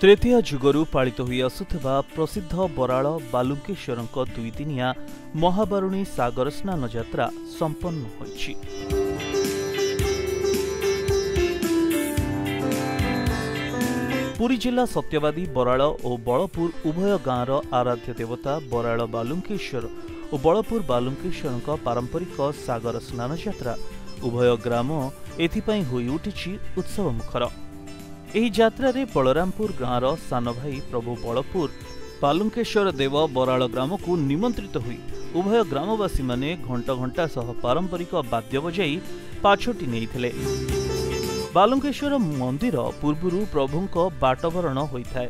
तृतीय जुगरू पालित होई आसुथिबा प्रसिद्ध बराळ बालुकेश्वरଙ୍କ दुई दिनिया महाबारुणी सागर स्नान यात्रा संपन्न होईछि। पुरी जिला सत्यवादी बराळ और बलपुर उभय गाँवर आराध्य देवता बराळ बालुकेश्वर और बलपुर बालुकेश्वर पारंपरिक सागर स्नान यात्रा उभय ग्राम एथिपाई होई उठिछि उत्सव मुखर। एही यात्रा रे बलरामपुर गाँवर सान भाई प्रभु बलपुर बालुकेश्वर देव बराळ ग्राम को निमंत्रित हुई उभय ग्रामवासी माने घंटा घंटा सह पारंपरिक वाद्य बजाई पाछोटी नेइथिले। बालुकेश्वर मंदिर पूर्वरु प्रभुंक बाटवरण होइथाय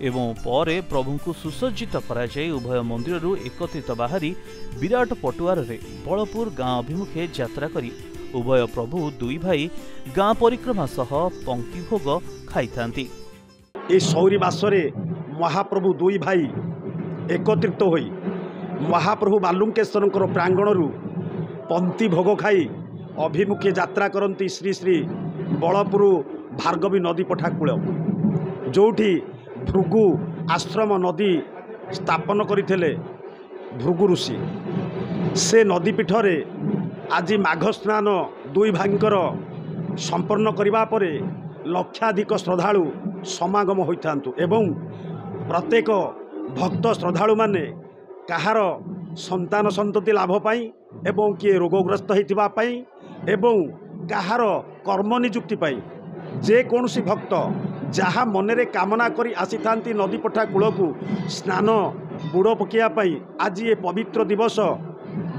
एवं परे प्रभुंकु सुसज्जित करा जाय उभय मंदिररु एकत्रित बाहरी विराट पटुआर रे बलपुर गाँ अभिमुखे यात्रा करी उभय प्रभु दुई भाई गाँ परिक्रमा सह पंक्ति भोग खाई थांती। ए सौरी मासरे महाप्रभु दुई भाई एकत्रित होई महाप्रभु बालुकेश्वर प्रांगणरू पंक्ति भोग खाई अभिमुखे यात्रा करती श्री श्री बलपुर भार्गवी नदी पठाकूल जोठी भृगु आश्रम नदी स्थापन करथिले भृगु ऋषि से नदी पीठरे आज माघ स्नान दुई भाईंकर संपन्न करबा परे लक्षाधिक श्रद्धालु समागम होइथांतु एवं प्रत्येक भक्त श्रद्धालु माने कहार संतान संतति लाभ पाई एवं किए रोगग्रस्त होइथिबा पाई एवं कहार कर्म नियुक्ति पाई जे कौनसी भक्त जहाँ मनरे कामना करी आसी थांती नदी पठा कूल को स्नान बुड़ पकिया पाई आज ये पवित्र दिवस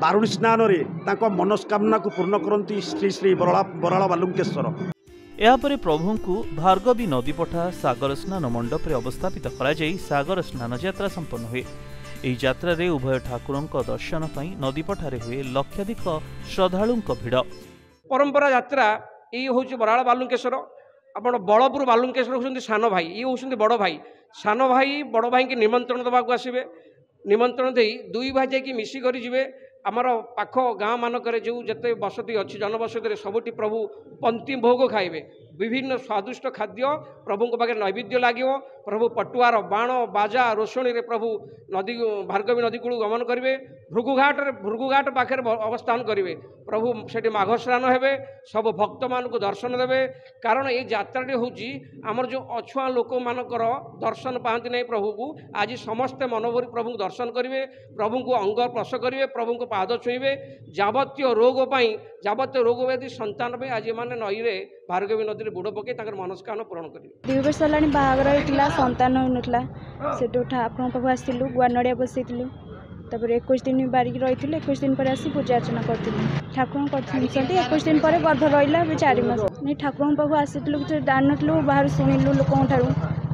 बारुणी स्नान रे ताको मनस्कामना को पूर्ण करती श्री श्री बराळ बालुकेश्वर। यापरे प्रभु को भार्गवी नदी पठा सागर स्नान मंडप रे अवस्थापित करा जाई सागर स्नान यात्रा संपन्न हुए। एही यात्रा रे उभय ठाकुरंक दर्शन पई नदी पठारे हुए लक्षाधिक श्रद्धालुंक भिड़। परंपरा यात्रा ये हूँ बराळ बालुकेश्वर आपण बलपुर बालुकेश्वर होउछन्ति सान भाई ये होउछन्ति बड़ भाई सान भाई बड़ भाई के निमंत्रण दबाक आसबे निमंत्रण दे दुई भाई जाकि मिसी करी जिवे आमर पाख गाँ मानक जो जिते बसती अच्छी जनबसती सबुठी प्रभु पंक्ति भोग खाइबे विभिन्न स्वादिष्ट खाद्य प्रभु पाखे नैवेद्य लगे प्रभु पटुआर बाण बाजा रोषणी रे प्रभु नदी भार्गवी नदी कूल गमन करेंगे भृगुघाट पाखे अवस्थान करेंगे प्रभु से माघ स्नान हेबे सब भक्त मान को दर्शन देवे कारण ये यात्राटी हूँ आमर जो अछुआ लोक मानकर दर्शन पाती नहीं प्रभु को आज समस्ते मनोभरी प्रभु को दर्शन करेंगे प्रभु को अंग स्पर्श करेंगे प्रभु को पाद छुईबे जावतीय रोग जावतीय रोग व्याधि संतान पे आज मैंने नई रे भार्गवी नदी बुड़ पकई मनस्कामना पूरण करेंगे। 2 वर्ष है बाहर होता संतान होता से ठाकुर पाक आसलु गुआ नड़िया बसईलु तापर 21 दिन बारिक रही 21 दिन पर आसी पूजा अर्चना करूँ ठाकुर कर 21 दिन पर गर्भ रहा 4 मास नहीं ठाकुर पाक आसलु जान नु बाहर शुणिलु लोक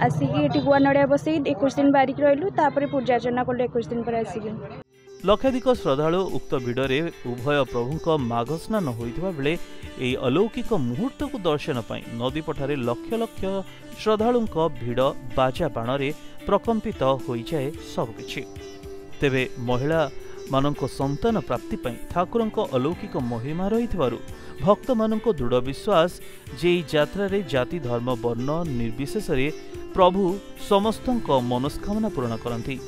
आसिकी गुआ नड़िया बसई 21 दिन बारिक रही तापर पूजा अर्चना कलु 21 दिन पर आसिक लक्षाधिक श्रद्धालु उक्त भिड़े उभय प्रभुंक माघ स्नान होइथिबा बेले एही अलौकिक मुहूर्त को दर्शन पाई नदी पठारे लक्ष लक्ष श्रद्धालुंक भिड़ बाजा बाणरे प्रकंपित होई जाए सबकिछि। तेबे महिला मानक संतान प्राप्ति पाई ठाकुरंक अलौकिक महिमा रहिथिबारु भक्त मानक दृढ़ विश्वास जे एही यात्रा रे जाति धर्म वर्ण निर्विशेष रे प्रभु समस्तंक मनस्कामना पूर्ण करंती।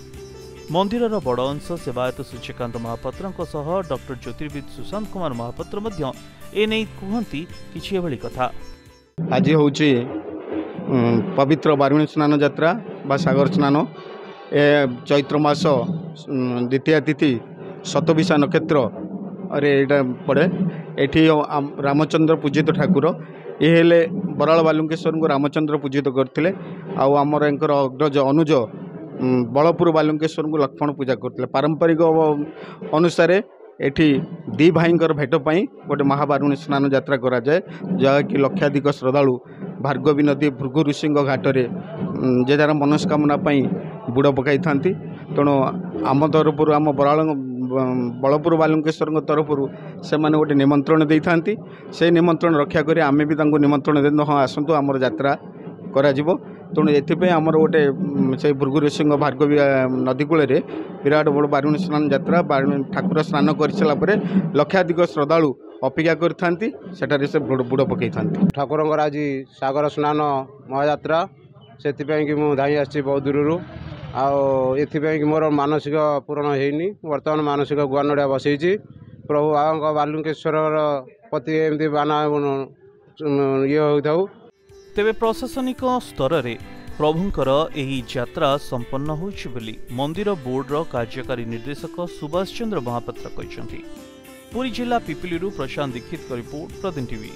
मंदिरर बड़ अंश सेवायत सूर्यकांत महापात्र सह डॉक्टर ज्योतिर्विद सुशांत कुमार महापात्र मध्य एने कहती किछि एभली कथा। आज हूँ पवित्र बारुणी स्नान यात्रा बा सागर स्नान ए चैत्र मास द्वितीय तिथि शतभिषा नक्षत्र अरे एटा पड़े एठी रामचंद्र पूजित ठाकुर ये हेले बराळ बालुकेश्वर को रामचंद्र पूजित करथिले आमर अग्रज अनुज बलपुर बालुकेश्वर को लक्ष्मण पूजा करते पारंपरिक अनुसार एठी दी भाईंकर भेट पाई गोटे महाबारुणी स्नान यात्रा करा जाए जहाँकि लक्षाधिक श्रद्धालु भार्गवी नदी भृगु ऋषि घाटरे जे जार मनस्कामना पाई बुड़ पकाई थांती तेणु आम तरफ आम बलपुर बालुकेश्वर तरफ से माने गोटे निमंत्रण दे था से निमंत्रण रक्षा कर आमे भी निमंत्रण दे हाँ आसतु आमर यात्रा करा तेणु ये आमर गोटे से भृगु ऋषि भार्गवी नदी कूल विराट बड़ बारुणी स्नान यात्रा ठाकुर स्नान कर सारापर लक्षाधिक श्रद्धालु अपेक्षा करते से बुड़ पकई था। ठाकुर आज सागर स्नान महायात्रा ସେଥିପାଇଁ କି ମୁଁ ଧାଇଁ ଆସିଛି ବହୁତ ଦୂରରୁ। ଆଉ ଏଥିପାଇଁ କି ମୋର ମାନସିକ ପୂରଣ ହେଇନି। ବର୍ତ୍ତମାନ ମାନସିକ ଗୁଆ ନଡ଼ିଆ ବସେଇଛି। ପ୍ରଭୁ ବାବାଙ୍କ ବାଲୁଙ୍କେଶ୍ୱରର ପ୍ରତି ଏମିତି ବାନା ଇଏ ହେଉଥାଉ। ତେବେ ପ୍ରଶାସନିକ ସ୍ତରରେ ପ୍ରଭୁଙ୍କର ଏହି ଯାତ୍ରା ସମ୍ପନ୍ନ ହୋଇଛି ବୋଲି ମନ୍ଦିର ବୋର୍ଡର କାର୍ଯ୍ୟକାରୀ ନିର୍ଦ୍ଦେଶକ ସୁଭାଷ ଚନ୍ଦ୍ର ମହାପାତ୍ର କହିଛନ୍ତି। ପୁରୀ ଜିଲ୍ଲା ପିପିଲିରୁ ପ୍ରଶାନ୍ତ ଦୀକ୍ଷିତଙ୍କ ରିପୋର୍ଟ, ପ୍ରଦିନ ଟିଭି।